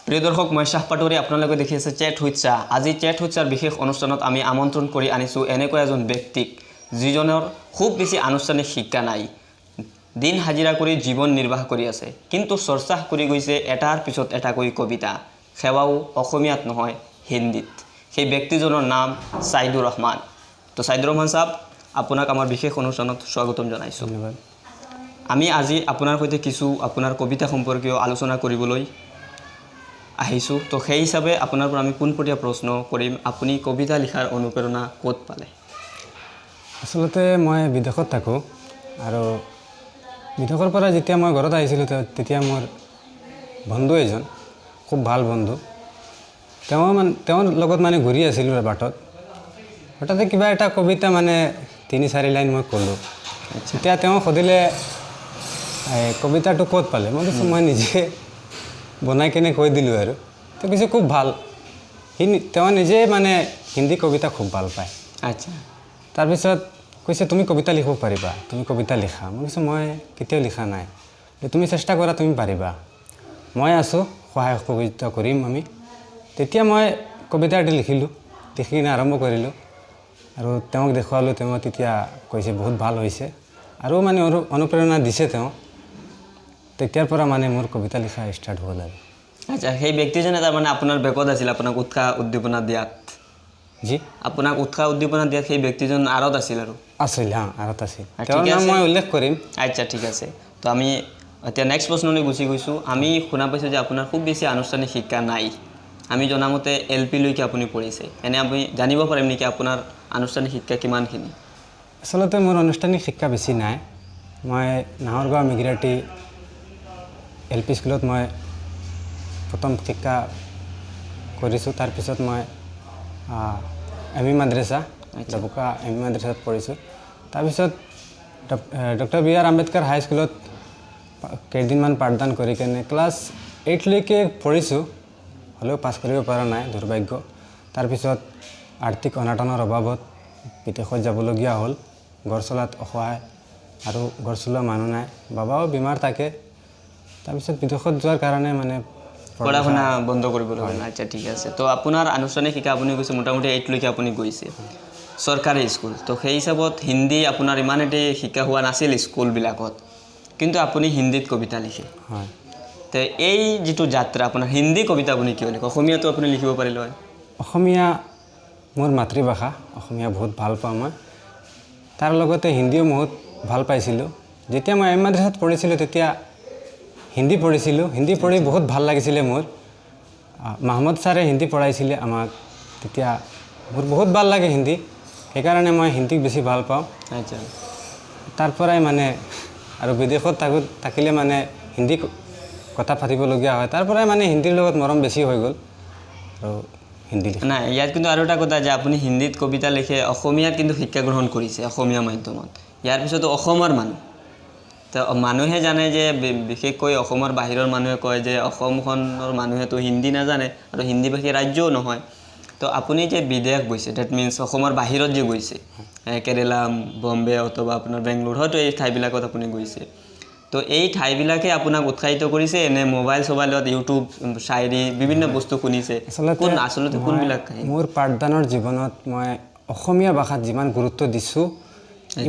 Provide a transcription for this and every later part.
প্ৰিয় দৰ্শক মই শাহ পাটোৱাৰী আপোনালোকে দেখি আছে চেট উইথ শাহ আজি চেট উইথ শাহৰ বিশেষ অনুষ্ঠানত আমি আমন্ত্ৰণ কৰি আনিছোঁ এনেকুৱা এজন ব্যক্তিক যিজনৰ খুব বেছি আনুষ্ঠানিক শিক্ষা নাই দিন হাজিৰা কৰি জীৱন নিৰ্বাহ কৰি আছে কিন্তু চৰ্চা কৰি গৈছে এটাৰ পিছত এটাকৈ কবিতা সেৱাও অসমীয়াত নহয় হিন্দীত সেই ব্যক্তিজনৰ নাম সাইদুৰ ৰহমান তো সাইদুৰ ৰহমান সাহেব আপোনাক আমাৰ বিশেষ অনুষ্ঠানত স্বাগতম জনাইছোঁ ধন্যবাদ আমি আজি আপোনাৰ সৈতে কিছু আপোনাৰ কবিতা সম্পৰ্কীয় আলোচনা কৰিবলৈ আহিছোঁ তো সেই হিচাপে আপোনাৰ পৰা আমি পোনপটীয়া প্ৰশ্ন কৰিম আপুনি কবিতা লিখাৰ অনুপ্ৰেৰণা ক'ত পালে আচলতে মই বিদেশত থাকোঁ আৰু বিদেশৰ পৰা যেতিয়া মই ঘৰত আহিছিলোঁ তেতিয়া মোৰ বন্ধু এজন খুব ভাল বন্ধু তেওঁৰ লগত মানে ঘূৰি আছিলোঁ বাটত হঠাতে কিবা এটা কবিতা মানে 3-4 লাইন মই ক'লোঁ তেতিয়া তেওঁ সুধিলে কবিতাটো ক'ত পালে মই কৈছোঁ মই নিজে বনাই কেনে কৈ দিলোঁ আৰু তো কিছু খুব ভাল তেওঁ নিজে মানে হিন্দী কবিতা খুব ভাল পায় আচ্ছা তাৰপিছত কৈছে তুমি কবিতা লিখিব পাৰিবা তুমি কবিতা লিখা মই কৈছোঁ মই কেতিয়াও লিখা নাই তুমি চেষ্টা কৰা তুমি পাৰিবা মই আছোঁ সহায় সহযোগিতা কৰিম আমি তেতিয়া মই কবিতা এটা লিখিলোঁ লিখি কিনে আৰম্ভ কৰিলোঁ আৰু তেওঁক দেখুৱালোঁ তেওঁ তেতিয়া কৈছে বহুত ভাল হৈছে আৰু মানে অনুপ্ৰেৰণা দিছে তেওঁ তেতিয়াৰ পৰা মানে মোৰ কবিতা লিখা ষ্টাৰ্ট হ'ল আৰু আচ্ছা সেই ব্যক্তিজনে তাৰমানে আপোনাৰ বেকত আছিল আপোনাক উৎসাহ উদ্দীপনা দিয়াত জি আপোনাক উৎসাহ উদ্দীপনা দিয়াত সেই ব্যক্তিজন আঁৰত আছিল আৰু আছিল আঁৰত আছিল তেওঁৰ নাম মই উল্লেখ কৰিম আচ্ছা ঠিক আছে তো আমি এতিয়া নেক্সট প্ৰশ্নলৈ গুচি গৈছোঁ আমি শুনা পাইছোঁ যে আপোনাৰ খুব বেছি আনুষ্ঠানিক শিক্ষা নাই আমি জনামতে LP লৈকে আপুনি পঢ়িছে এনে আমি জানিব পাৰিম নেকি আপোনাৰ আনুষ্ঠানিক শিক্ষা কিমানখিনি আচলতে মোৰ আনুষ্ঠানিক শিক্ষা বেছি নাই মই নাহৰগাঁও মিগিৰাটি LP স্কুলত মই প্ৰথম শিক্ষা কৰিছোঁ তাৰপিছত মই ME মাদ্ৰাছা ডবকা ME মাদ্ৰাছাত পঢ়িছোঁ তাৰপিছত ডক্টৰ বি আৰ আম্বেদকাৰ হাইস্কুলত কেইদিনমান পাঠদান কৰি কেনে ক্লাছ 8 লৈকে পঢ়িছোঁ হ'লেও পাছ কৰিব পৰা নাই দুৰ্ভাগ্য তাৰপিছত আৰ্থিক অনাটনৰ অভাৱত বিদেশত যাবলগীয়া হ'ল ঘৰ চলাত অসহায় আৰু ঘৰ চলোৱা মানুহ নাই বাবাও বেমাৰ থাকে তাৰপিছত বিদেশত যোৱাৰ কাৰণে মানে পঢ়া শুনা বন্ধ কৰিবলগীয়া আচ্ছা ঠিক আছে তো আপোনাৰ আনুষ্ঠানিক শিক্ষা আপুনি কৈছে মোটামুটি 8 লৈকে আপুনি গৈছে চৰকাৰী স্কুল তো সেই হিচাপত হিন্দী আপোনাৰ ইমান এটি শিক্ষা হোৱা নাছিল স্কুলবিলাকত কিন্তু আপুনি হিন্দীত কবিতা লিখে হয় তো এই যিটো যাত্ৰা আপোনাৰ হিন্দী কবিতা আপুনি কিয় লিখে অসমীয়াটো আপুনি লিখিব পাৰিলে হয় অসমীয়া মোৰ মাতৃভাষা অসমীয়া বহুত ভাল পাওঁ মই তাৰ লগতে হিন্দীও বহুত ভাল পাইছিলোঁ যেতিয়া মই ME মাদ্ৰাছাত পঢ়িছিলোঁ তেতিয়া হিন্দী পঢ়িছিলোঁ হিন্দী পঢ়ি বহুত ভাল লাগিছিলে মোৰ মাহমুদ ছাৰে হিন্দী পঢ়াইছিলে আমাক তেতিয়া মোৰ বহুত ভাল লাগে হিন্দী সেইকাৰণে মই হিন্দীক বেছি ভাল পাওঁ আচ্ছা তাৰ পৰাই মানে আৰু বিদেশত থাকিলে মানে হিন্দী কথা পাতিবলগীয়া হয় তাৰ পৰাই মানে হিন্দীৰ লগত মৰম বেছি হৈ গ'ল আৰু হিন্দী নাই ইয়াত কিন্তু আৰু এটা কথা যে আপুনি হিন্দীত কবিতা লিখে অসমীয়াত কিন্তু শিক্ষা গ্ৰহণ কৰিছে অসমীয়া মাধ্যমত ইয়াৰ পিছতো অসমৰ মানুহ তো মানুহে জানে যে বিশেষকৈ অসমৰ বাহিৰৰ মানুহে কয় যে অসমখনৰ মানুহেতো হিন্দী নাজানে আৰু হিন্দীভাষী ৰাজ্যও নহয় তো আপুনি যে বিদেশ গৈছে ডেট মিনছ অসমৰ বাহিৰত যে গৈছে কেৰেলা বম্বে অথবা আপোনাৰ বেংগলোৰ হয়তো এই ঠাইবিলাকত আপুনি গৈছে তো এই ঠাইবিলাকে আপোনাক উৎসাহিত কৰিছে এনে মোবাইলত ইউটিউব শায়ৰী বিভিন্ন বস্তু শুনিছে আচলতে কোনবিলাক মোৰ পাঠদানৰ জীৱনত মই অসমীয়া ভাষাত যিমান গুৰুত্ব দিছোঁ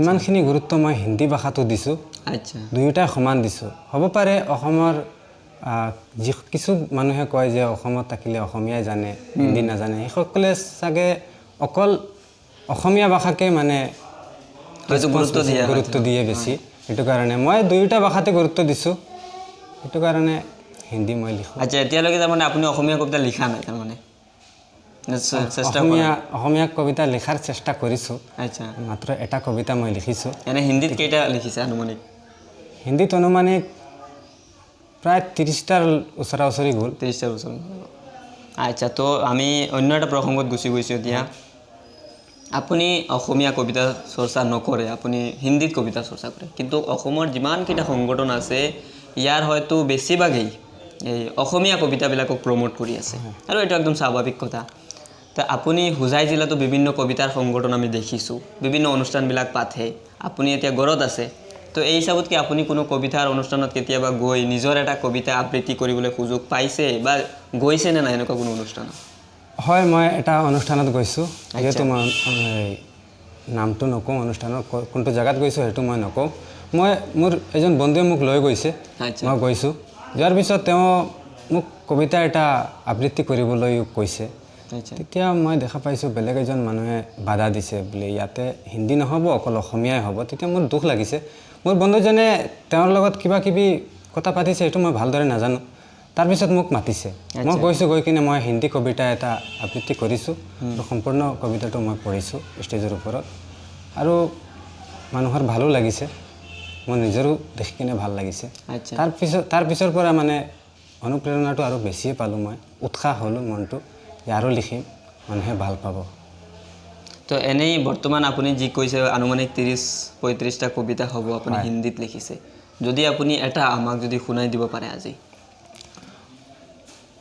ইমানখিনি গুৰুত্ব মই হিন্দী ভাষাটো দিছোঁ আচ্ছা দুয়োটাই সমান দিছোঁ হ'ব পাৰে অসমৰ কিছু মানুহে কয় যে অসমত থাকিলে অসমীয়াই জানে হিন্দী নাজানে সেইসকলে চাগে অকল অসমীয়া ভাষাকে মানে গুৰুত্ব দিয়ে বেছি সেইটো কাৰণে মই দুয়োটা ভাষাতে গুৰুত্ব দিছোঁ সেইটো কাৰণে হিন্দী মই লিখোঁ আচ্ছা এতিয়ালৈকে তাৰমানে আপুনি অসমীয়া কবিতা লিখা নাই তাৰমানে অসমীয়া কবিতা লিখাৰ চেষ্টা কৰিছোঁ আচ্ছা মাত্ৰ এটা কবিতা মই লিখিছোঁ এনে হিন্দীত কেইটা লিখিছে আনুমানিক হিন্দীত অনুমানিক প্ৰায় 30টাৰ ওচৰা ওচৰি গ'ল 30টাৰ ওচৰ আচ্ছা তো আমি অন্য এটা প্ৰসংগত গুচি গৈছোঁ এতিয়া আপুনি অসমীয়া কবিতা চৰ্চা নকৰে আপুনি হিন্দীত কবিতা চৰ্চা কৰে কিন্তু অসমৰ যিমানকেইটা সংগঠন আছে ইয়াৰ হয়তো বেছিভাগেই এই অসমীয়া কবিতাবিলাকক প্ৰমোট কৰি আছে আৰু এইটো একদম স্বাভাৱিক কথা তো আপুনি হুজাই জিলাতো বিভিন্ন কবিতাৰ সংগঠন আমি দেখিছোঁ বিভিন্ন অনুষ্ঠানবিলাক পাতে আপুনি এতিয়া ঘৰত আছে তো এই হিচাপত কি আপুনি কোনো কবিতাৰ অনুষ্ঠানত কেতিয়াবা গৈ নিজৰ এটা কবিতা আবৃত্তি কৰিবলৈ সুযোগ পাইছে বা গৈছে নে নাই এনেকুৱা কোনো অনুষ্ঠানত? হয়, মই এটা অনুষ্ঠানত গৈছোঁ। যিহেতু মই নামটো নকওঁ অনুষ্ঠানৰ কোনটো জেগাত গৈছোঁ সেইটো মই নকওঁ। মোৰ এজন বন্ধুৱে মোক লৈ গৈছে, মই গৈছোঁ। যোৱাৰ পিছত তেওঁ মোক কবিতা এটা আবৃত্তি কৰিবলৈ কৈছে। তেতিয়া মই দেখা পাইছোঁ বেলেগ এজন মানুহে বাধা দিছে বোলে ইয়াতে হিন্দী নহ'ব, অকল অসমীয়াই হ'ব। তেতিয়া মোৰ দুখ লাগিছে। মোৰ বন্ধুজনে তেওঁৰ লগত কিবা কিবি কথা পাতিছে, সেইটো মই ভালদৰে নাজানো। তাৰপিছত মোক মাতিছে, মই গৈছোঁ। গৈ কিনে মই হিন্দী কবিতা এটা আবৃত্তি কৰিছোঁ আৰু সম্পূৰ্ণ কবিতাটো মই পঢ়িছোঁ ষ্টেজৰ ওপৰত। আৰু মানুহৰ ভালো লাগিছে, মোৰ নিজৰো দেখি কিনে ভাল লাগিছে। তাৰপিছৰ পৰা মানে অনুপ্ৰেৰণাটো আৰু বেছিয়ে পালোঁ, মই উৎসাহ হ'লোঁ মনটো যে আৰু লিখিম, মানুহে ভাল পাব। তো এনেই বৰ্তমান আপুনি যি কৈছে আনুমানিক 30-35টা কবিতা হ'ব আপুনি হিন্দীত লিখিছে। যদি আপুনি এটা আমাক যদি শুনাই দিব পাৰে আজি।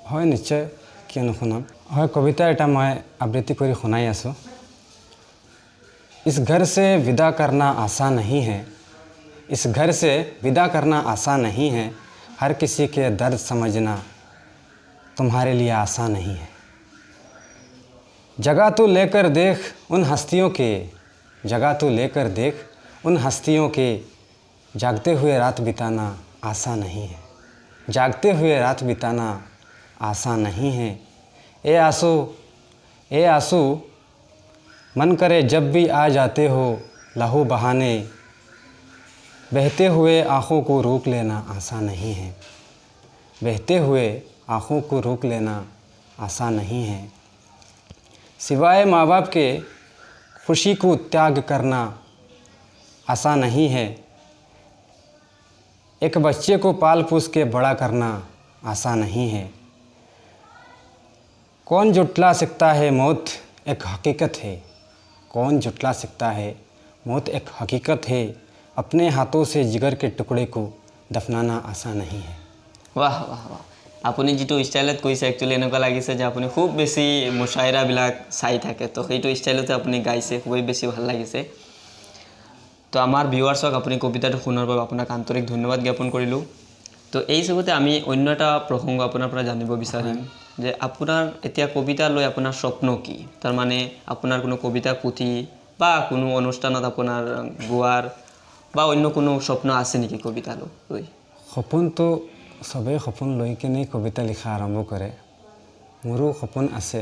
হয়, নিশ্চয়, কিয় নুশুনাম। হয়, কবিতা এটা মই আবৃত্তি কৰি শুনাই আছোঁ। इस घर से विदा करना आसान नहीं है, इस घर से विदा करना आसान नहीं है, हर किसी के दर्द समझना तुम्हारे लिए आसान नहीं है। जगह तो लेकर देख उन हस्तियों के, जगह तो लेकर देख उन हस्तियों के, जागते हुए रात बिताना आसान नहीं है, जागते हुए रात बिताना आसान नहीं है। ए आंसू मन करे जब भी आ जाते हो लहू बहाने, बहते हुए आँखों को रोक लेना आसान नहीं है, बहते हुए आँखों को रोक लेना आसान नहीं है। सिवाय माँ बाप के खुशी को त्याग करना आसान नहीं है, एक बच्चे को पाल पोस के बड़ा करना आसान नहीं है। कौन जुटला सकता है मौत एक हकीकत है, कौन जुटला सकता है मौत एक हकीकत है, अपने हाथों से जिगर के टुकड़े को दफनाना आसान नहीं है। वाह वाह वाह, আপুনি যিটো ষ্টাইলত কৈছে একচুৱেলি এনেকুৱা লাগিছে যে আপুনি খুব বেছি মুশ্বাইৰাবিলাক চাই থাকে, তো সেইটো ষ্টাইলতে আপুনি গাইছে, খুবেই বেছি ভাল লাগিছে। তো আমাৰ ভিউৱাৰ্ছক আপুনি কবিতাটো শুনাৰ বাবে আপোনাক আন্তৰিক ধন্যবাদ জ্ঞাপন কৰিলোঁ। তো এই হিচাপতে আমি অন্য এটা প্ৰসংগ আপোনাৰ পৰা জানিব বিচাৰিম যে আপোনাৰ এতিয়া কবিতা লৈ আপোনাৰ স্বপ্ন কি? তাৰমানে আপোনাৰ কোনো কবিতা পুথি বা কোনো অনুষ্ঠানত আপোনাৰ গোৱাৰ বা অন্য কোনো স্বপ্ন আছে নেকি কবিতা লৈ? সপোনটো চবেই সপোন লৈ কিনেই কবিতা লিখা আৰম্ভ কৰে। মোৰো সপোন আছে,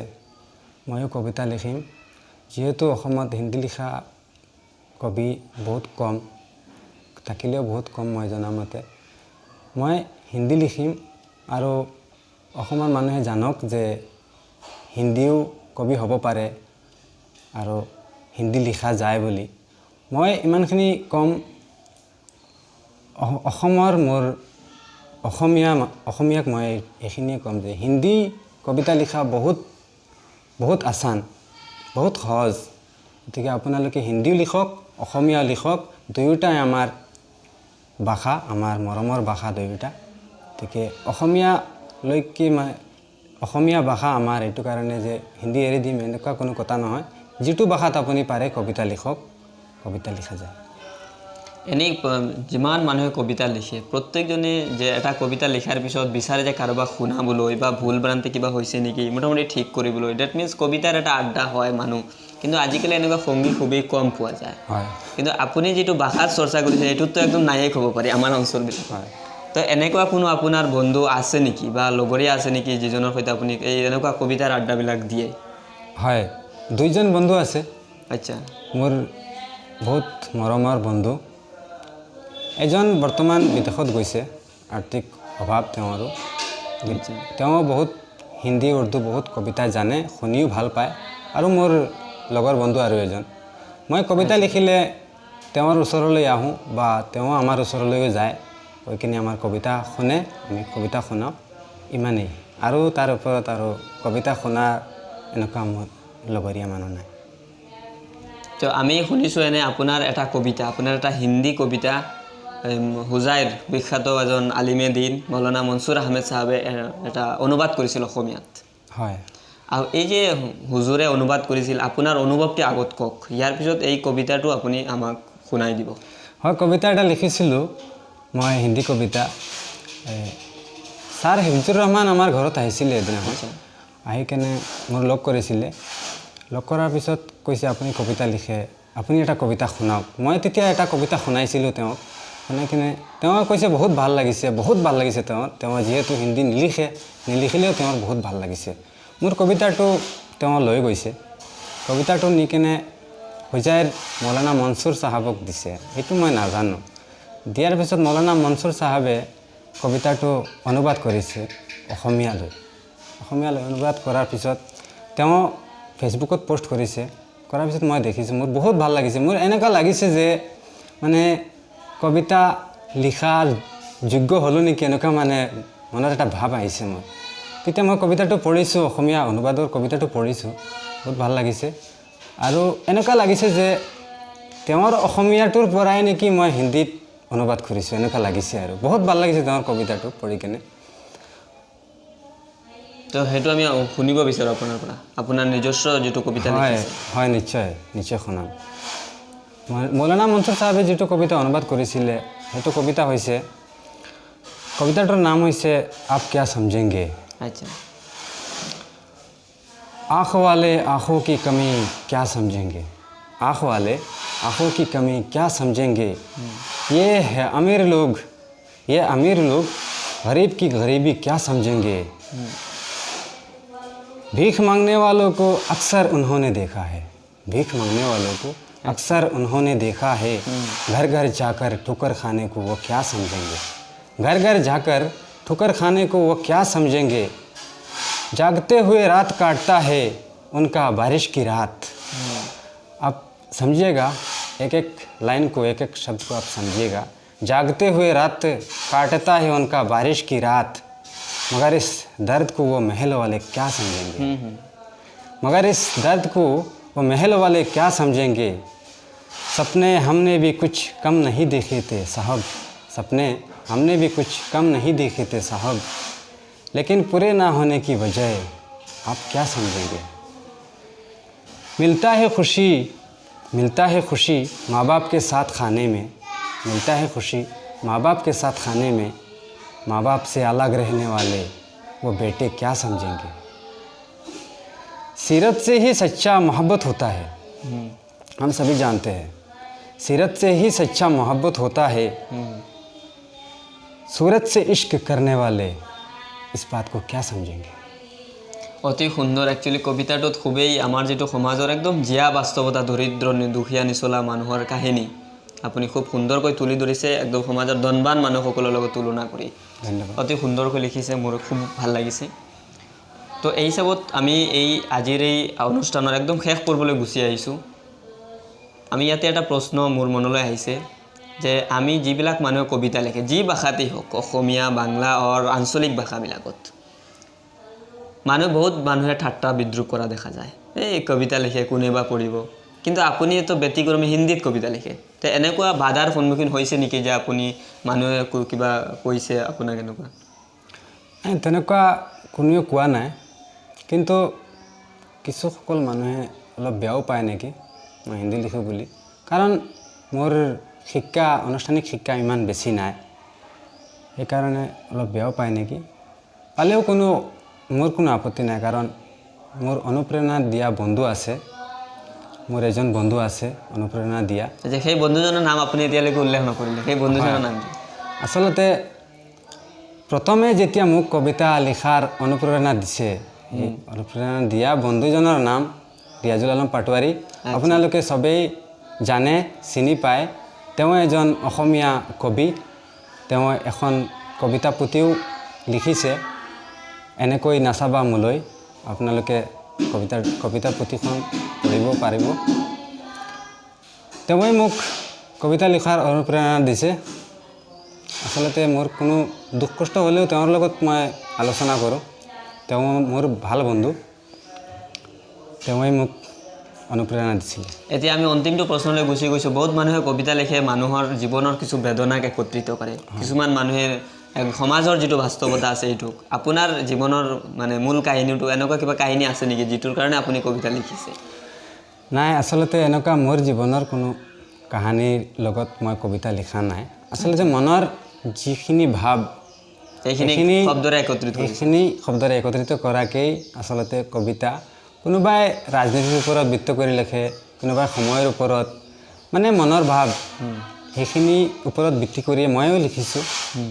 ময়ো কবিতা লিখিম। যিহেতু অসমত হিন্দী লিখা কবি বহুত কম, থাকিলেও বহুত কম মই জনামতে। মই হিন্দী লিখিম আৰু অসমৰ মানুহে জানক যে হিন্দীও কবি হ'ব পাৰে আৰু হিন্দী লিখা যায় বুলি। মই ইমানখিনি কম, অসমৰ মোৰ অসমীয়াক মই এইখিনিয়ে ক'ম যে হিন্দী কবিতা লিখা বহুত আচান, বহুত সহজ। গতিকে আপোনালোকে হিন্দীও লিখক, অসমীয়াও লিখক, দুয়োটাই আমাৰ ভাষা, আমাৰ মৰমৰ ভাষা দুয়োটা। গতিকে অসমীয়া ভাষা আমাৰ এইটো কাৰণে যে হিন্দী এৰি দিম এনেকুৱা কোনো কথা নহয়। যিটো ভাষাত আপুনি পাৰে কবিতা লিখক, কবিতা লিখা যায়। এনেই যিমান মানুহে কবিতা লিখে প্ৰত্যেকজনে যে এটা কবিতা লিখাৰ পিছত বিচাৰে যে কাৰোবাক শুনাবলৈ বা ভুল ভ্ৰান্তি কিবা হৈছে নেকি মোটামুটি ঠিক কৰিবলৈ। ডেট মিনছ কবিতাৰ এটা আড্ডা হয় মানুহ, কিন্তু আজিকালি এনেকুৱা সংগী খুবেই কম পোৱা যায়। কিন্তু আপুনি যিটো ভাষাত চৰ্চা কৰিছে এইটোতো একদম নায়েই ক'ব পাৰি আমাৰ অঞ্চলবিলাক। তো এনেকুৱা কোনো আপোনাৰ বন্ধু আছে নেকি বা লগৰীয়া আছে নেকি যিজনৰ সৈতে আপুনি এই এনেকুৱা কবিতাৰ আড্ডাবিলাক দিয়ে? হয়, দুইজন বন্ধু আছে। আচ্ছা, মোৰ বহুত মৰমৰ বন্ধু। এজন বৰ্তমান বিদেশত গৈছে, আৰ্থিক অভাৱ তেওঁৰো। তেওঁ বহুত হিন্দী উৰ্দু বহুত কবিতা জানে, শুনিও ভাল পায়। আৰু মোৰ লগৰ বন্ধু আৰু এজন, মই কবিতা লিখিলে তেওঁৰ ওচৰলৈ আহোঁ বা তেওঁ আমাৰ ওচৰলৈও যায়, গৈ কিনে আমাৰ কবিতা শুনে, আমি কবিতা শুনাওঁ, ইমানেই। আৰু তাৰ ওপৰত আৰু কবিতা শুনাৰ এনেকুৱা মোৰ লগৰীয়া মানুহ নাই। তো আমি শুনিছোঁ এনে আপোনাৰ এটা কবিতা, আপোনাৰ এটা হিন্দী কবিতা হুজাইৰ বিখ্যাত এজন আলিমে দিন মৌলানা মনছুৰ আহমেদ চাহাবে এটা অনুবাদ কৰিছিল অসমীয়াত। হয়, আৰু এই যে হুজুৰে অনুবাদ কৰিছিল আপোনাৰ অনুভৱটি আগত কওক, ইয়াৰ পিছত এই কবিতাটো আপুনি আমাক শুনাই দিব। হয় কবিতা এটা লিখিছিলোঁ মই হিন্দী কবিতা ছাৰ হিফজুৰ ৰহমান আমাৰ ঘৰত আহিছিলে এদিনাখন আহি কেনে মোৰ লগ কৰিছিলে লগ কৰাৰ পিছত কৈছে আপুনি কবিতা লিখে আপুনি এটা কবিতা শুনাওক মই তেতিয়া এটা কবিতা শুনাইছিলোঁ তেওঁক শুনাই কিনে তেওঁ কৈছে বহুত ভাল লাগিছে তেওঁ যিহেতু হিন্দী নিলিখিলেও তেওঁৰ বহুত ভাল লাগিছে মোৰ কবিতাটো তেওঁ লৈ গৈছে কবিতাটো নি কেনে হুজাইৰ মৌলানা মনসুৰ চাহাবক দিছে সেইটো মই নাজানো দিয়াৰ পিছত মৌলানা মনসুৰ চাহাবে কবিতাটো অনুবাদ কৰিছে অসমীয়ালৈ অনুবাদ কৰাৰ পিছত তেওঁ ফেচবুকত পোষ্ট কৰিছে কৰাৰ পিছত মই দেখিছোঁ মোৰ বহুত ভাল লাগিছে মোৰ এনেকুৱা লাগিছে যে মানে কবিতা লিখাৰ যোগ্য হ'লো নেকি এনেকুৱা মানে মনত এটা ভাৱ আহিছে মোৰ তেতিয়া মই কবিতাটো পঢ়িছোঁ অসমীয়া অনুবাদৰ কবিতাটো পঢ়িছোঁ বহুত ভাল লাগিছে আৰু এনেকুৱা লাগিছে যে তেওঁৰ অসমীয়াটোৰ পৰাই নেকি মই হিন্দীত অনুবাদ কৰিছোঁ এনেকুৱা লাগিছে আৰু বহুত ভাল লাগিছে তেওঁৰ কবিতাটো পঢ়ি কেনে তো সেইটো আমি শুনিব বিচাৰোঁ আপোনাৰ পৰা আপোনাৰ নিজস্ব যিটো কবিতা লিখিছে হয় নিশ্চয় শুনাম মৌলানা মনসুৰ চাহাবে যিটো কবিতা অনুবাদ কৰিছিলে সেইটো কবিতা হৈছে কবিতাটোৰ নাম হৈছে আপ ক্যা সমঝেংগে আচ্ছা आँख वाले आँखों की कमी क्या समझेंगे आँख वाले आँखों की कमी क्या समझेंगे ये अमीर लोग गरीब की गरीबी क्या समझेंगे भीख मांगने वालों को अक्सर उन्होंने देखा है घर घर जाकर ठोकर खाने को वो क्या समझेंगे जागते हुए रात काटता है उनका बारिश की रात आप समझिएगा एक एक लाइन को एक एक शब्द को आप समझिएगा जागते हुए रात काटता है उनका बारिश की रात मगर इस दर्द को वो महल वाले क्या समझेंगे सपने हमने भी कुछ कम नहीं देखे थे साहब लेकिन पूरे ना होने की वजह आप क्या समझेंगे मिलता है खुशी माँ बाप के साथ खाने में माँ बाप से अलग रहने वाले वो बेटे क्या समझेंगे सीरत से ही सच्चा मोहब्बत होता है हम सभी जानते हैं सीरत से ही सच्चा मोहब्बत होता है सूरत से इश्क करने वाले इस बात को क्या समझेंगे অতি সুন্দৰ একচুয়ালি কবিতাটোত খুবেই আমাৰ যেটো সমাজৰ একদম জিয়া বাস্তৱতা দৰিদ্ৰ দুখীয়া নিচলা মানুহৰ কাহিনী আপুনি খুব সুন্দৰকৈ তুলি ধৰিছে একদম সমাজৰ ধনবান মানুহসকলৰ লগত তুলনা কৰি ধন্যবাদ অতি সুন্দৰকৈ লিখিছে মোৰ খুব ভাল লাগিছে তো এই হিচাপত আমি এই আজিৰ এই অনুষ্ঠানৰ একদম শেষ পৰ্বলৈ গুচি আহিছোঁ আমি ইয়াতে এটা প্ৰশ্ন মোৰ মনলৈ আহিছে যে আমি যিবিলাক মানুহে কবিতা লিখে যি ভাষাতেই হওক অসমীয়া বাংলা আৰু আঞ্চলিক ভাষাবিলাকত বহুত মানুহে ঠাট্টা বিদ্ৰুপ কৰা দেখা যায় এই কবিতা লিখে কোনেবা পঢ়িব কিন্তু আপুনি তো ব্যতিক্ৰমী হিন্দীত কবিতা লিখে তো এনেকুৱা বাধাৰ সন্মুখীন হৈছে নেকি যে আপুনি মানুহে কিবা কৈছে আপোনাক এনেকুৱা তেনেকুৱা কোনেও কোৱা নাই কিন্তু কিছুসকল মানুহে অলপ বেয়াও পায় নেকি মই হিন্দী লিখোঁ বুলি কাৰণ মোৰ আনুষ্ঠানিক শিক্ষা ইমান বেছি নাই সেইকাৰণে অলপ বেয়াও পায় নেকি পালেও মোৰ কোনো আপত্তি নাই কাৰণ মোৰ অনুপ্ৰেৰণা দিয়া বন্ধু আছে মোৰ এজন বন্ধু আছে অনুপ্ৰেৰণা দিয়া যে সেই বন্ধুজনৰ নাম আপুনি এতিয়ালৈকে উল্লেখ নকৰিলে সেই বন্ধুজনৰ নাম আচলতে প্ৰথমে যেতিয়া মোক কবিতা লিখাৰ অনুপ্ৰেৰণা দিছে অনুপ্ৰেৰণা দিয়া বন্ধুজনৰ নাম ৰিয়াজুল আলম পাটোৱাৰী আপোনালোকে সবেই জানে চিনি পায় তেওঁ এজন অসমীয়া কবি তেওঁ এখন কবিতা পুথিও লিখিছে এনেকৈ নাচাবা মোলৈ আপোনালোকে কবিতা পুথিখন পঢ়িব পাৰিব তেওঁই মোক কবিতা লিখাৰ অনুপ্ৰেৰণা দিছে আচলতে মোৰ কোনো দুখ কষ্ট হ'লেও তেওঁৰ লগত মই আলোচনা কৰোঁ তেওঁ মোৰ ভাল বন্ধু তেওঁই মোক অনুপ্ৰেৰণা দিছিল এতিয়া আমি অন্তিমটো প্ৰশ্নলৈ গুচি গৈছোঁ বহুত মানুহে কবিতা লিখে মানুহৰ জীৱনৰ কিছু বেদনাক একত্ৰিত কৰে কিছুমান মানুহে সমাজৰ যেটো বাস্তৱতা আছে এইটো আপোনাৰ জীৱনৰ মানে মূল কাহিনীটো এনেকুৱা কিবা কাহিনী আছে নেকি যেটোৰ কাৰণে আপুনি কবিতা লিখিছে নাই আচলতে এনেকুৱা মোৰ জীৱনৰ কোনো কাহিনীৰ লগত মই কবিতা লিখা নাই আচলতে মনৰ যিখিনি ভাৱ এইখিনি শব্দৰে একত্ৰিত কৰিছে এইখিনি শব্দৰে একত্ৰিত কৰাকেই আচলতে কবিতা কোনোবাই ৰাজনীতিৰ ওপৰত ভিত্তি কৰি লিখে কোনোবাই সময়ৰ ওপৰত মানে মনৰ ভাৱ সেইখিনি ওপৰত ভিত্তি কৰি ময়ো লিখিছোঁ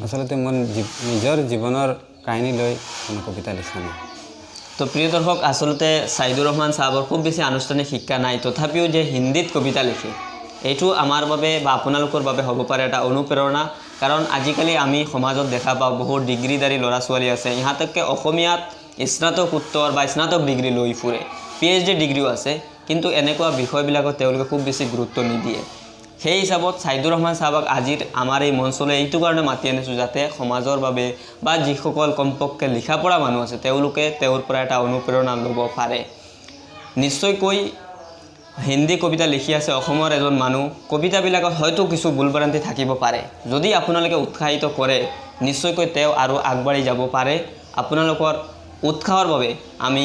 আচলতে মোৰ নিজৰ জীৱনৰ কাহিনী লৈ কোনো কবিতা লিখা নাই তো প্ৰিয় দৰ্শক আচলতে ছাইদুৰ ৰহমান চাহাবৰ খুব বেছি আনুষ্ঠানিক শিক্ষা নাই তথাপিও যে হিন্দীত কবিতা লিখে এইটো আমাৰ বাবে বা আপোনালোকৰ বাবে হ'ব পাৰে এটা অনুপ্ৰেৰণা কাৰণ আজিকালি আমি সমাজত দেখা পাওঁ বহুত ডিগ্ৰীধাৰী ল'ৰা ছোৱালী আছে ইহঁতকে অসমীয়াত স্নাতকোত্তৰ বা স্নাতক ডিগ্ৰী লৈ ফুৰে PhD ডিগ্ৰীও আছে কিন্তু এনেকুৱা বিষয়বিলাকত তেওঁলোকে খুব বেছি গুৰুত্ব নিদিয়ে সেই হিচাপত ছাইদুৰ ৰহমান চাহাবক আজিৰ আমাৰ এই মঞ্চলৈ এইটো কাৰণে মাতি আনিছোঁ যাতে সমাজৰ বাবে বা যিসকল কমপক্ষে লিখা পঢ়া মানুহ আছে তেওঁলোকে তেওঁৰ পৰা এটা অনুপ্ৰেৰণা ল'ব পাৰে নিশ্চয়কৈ হিন্দী কবিতা লিখি আছে অসমৰ এজন মানুহ কবিতাবিলাকত হয়তো কিছু ভুলভ্ৰান্তি থাকিব পাৰে যদি আপোনালোকে উৎসাহিত কৰে নিশ্চয়কৈ তেওঁ আৰু আগবাঢ়ি যাব পাৰে আপোনালোকৰ উৎসাহৰ বাবে আমি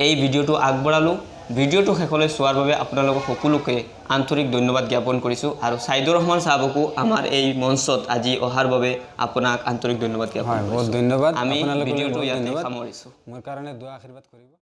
এই ভিডিঅ'টো আগবঢ়ালোঁ ভিডিঅ'টো শেষলৈ চোৱাৰ বাবে আপোনালোকক সকলোকে আন্তৰিক ধন্যবাদ জ্ঞাপন কৰিছোঁ আৰু ছাইদুৰ ৰহমান চাহাবকো আমাৰ এই মঞ্চত আজি অহাৰ বাবে আপোনাক আন্তৰিক ধন্যবাদ জ্ঞাপন হয় বহুত ধন্যবাদ আমি আপোনালোকক ভিডিঅ'টো বহুত ইয়াতে ধন্যবাদ। সামৰিছোঁ মোৰ কাৰণে দোৱা আশীৰ্বাদ কৰিব